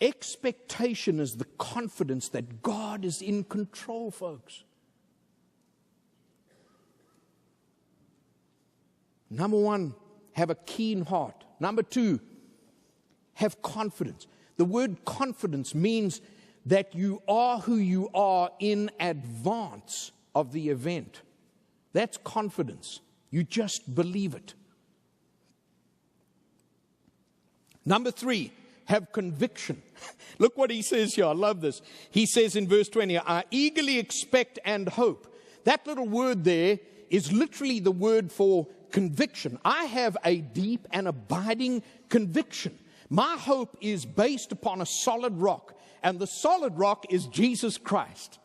Expectation is the confidence that God is in control, folks. Number one, have a keen heart. Number two, have confidence. The word confidence means that you are who you are in advance of the event. That's confidence. You just believe it. Number three, have conviction. Look what he says here. I love this. He says in verse 20, I eagerly expect and hope. That little word there is literally the word for conviction. I have a deep and abiding conviction. My hope is based upon a solid rock, and the solid rock is Jesus Christ.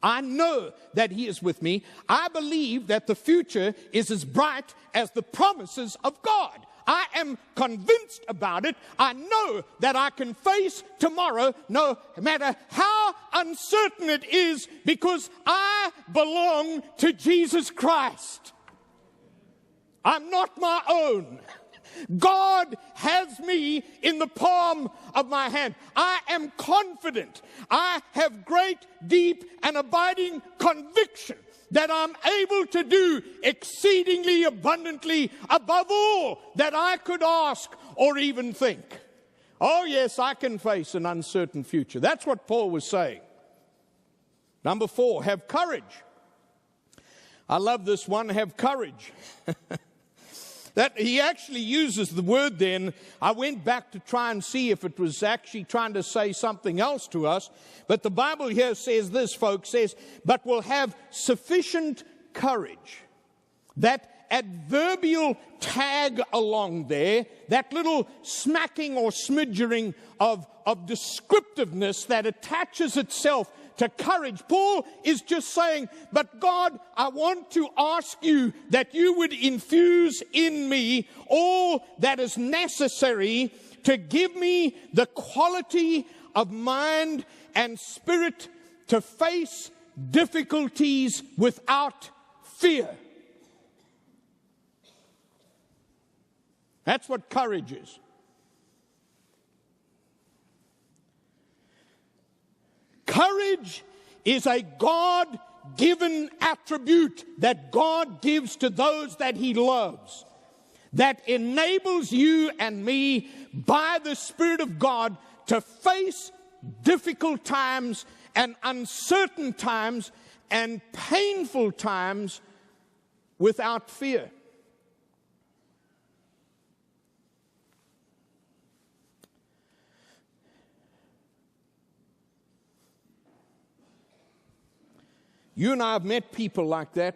I know that He is with me. I believe that the future is as bright as the promises of God. I am convinced about it. I know that I can face tomorrow no matter how uncertain it is, because I belong to Jesus Christ. I'm not my own. God has me in the palm of my hand. I am confident. I have great, deep, and abiding conviction that I'm able to do exceedingly abundantly above all that I could ask or even think. Oh yes, I can face an uncertain future. That's what Paul was saying. Number four, have courage. I love this one, have courage. That he actually uses the word then. I went back to try and see if it was actually trying to say something else to us. But the Bible here says this, folks, says, but will have sufficient courage. That adverbial tag along there, that little smacking or smidgering of descriptiveness that attaches itself to courage. Paul is just saying, but God, I want to ask you that you would infuse in me all that is necessary to give me the quality of mind and spirit to face difficulties without fear. That's what courage is. Courage is a God-given attribute that God gives to those that He loves, that enables you and me by the Spirit of God to face difficult times and uncertain times and painful times without fear. You and I have met people like that.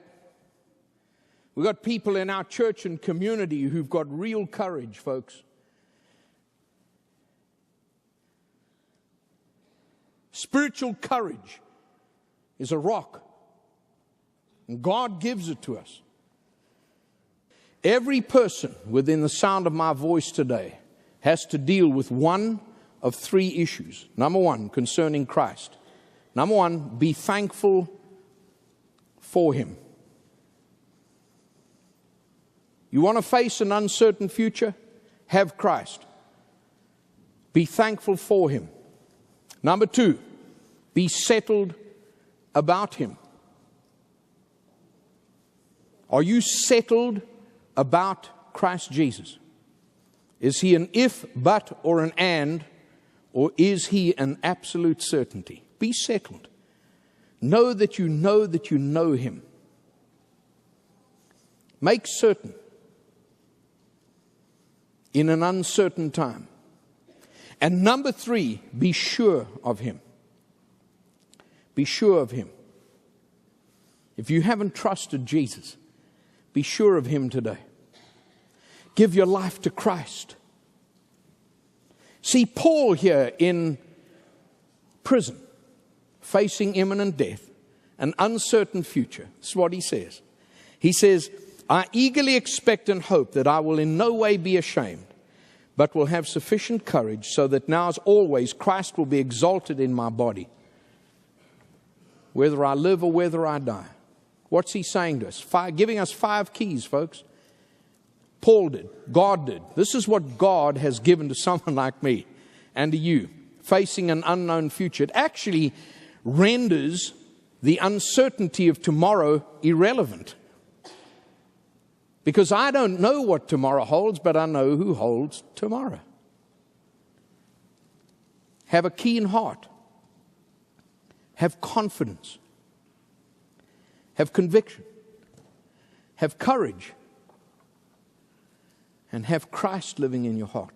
We've got people in our church and community who've got real courage, folks. Spiritual courage is a rock, and God gives it to us. Every person within the sound of my voice today has to deal with one of three issues. Number one, concerning Christ. Number one, be thankful for Him. You want to face an uncertain future? Have Christ. Be thankful for Him. Number two, be settled about Him. Are you settled about Christ Jesus? Is He an if, but, or an and, or is He an absolute certainty? Be settled. Know that you know Him. Make certain in an uncertain time. And number three, be sure of Him. Be sure of Him. If you haven't trusted Jesus, be sure of Him today. Give your life to Christ. See, Paul here in prison, facing imminent death, an uncertain future. This is what he says. He says, I eagerly expect and hope that I will in no way be ashamed, but will have sufficient courage so that now as always Christ will be exalted in my body, whether I live or whether I die. What's he saying to us? Giving us 5 keys, folks. Paul did. God did. This is what God has given to someone like me and to you. facing an unknown future. It actually renders the uncertainty of tomorrow irrelevant. Because I don't know what tomorrow holds, but I know who holds tomorrow. Have a keen heart. Have confidence. Have conviction. Have courage. And have Christ living in your heart.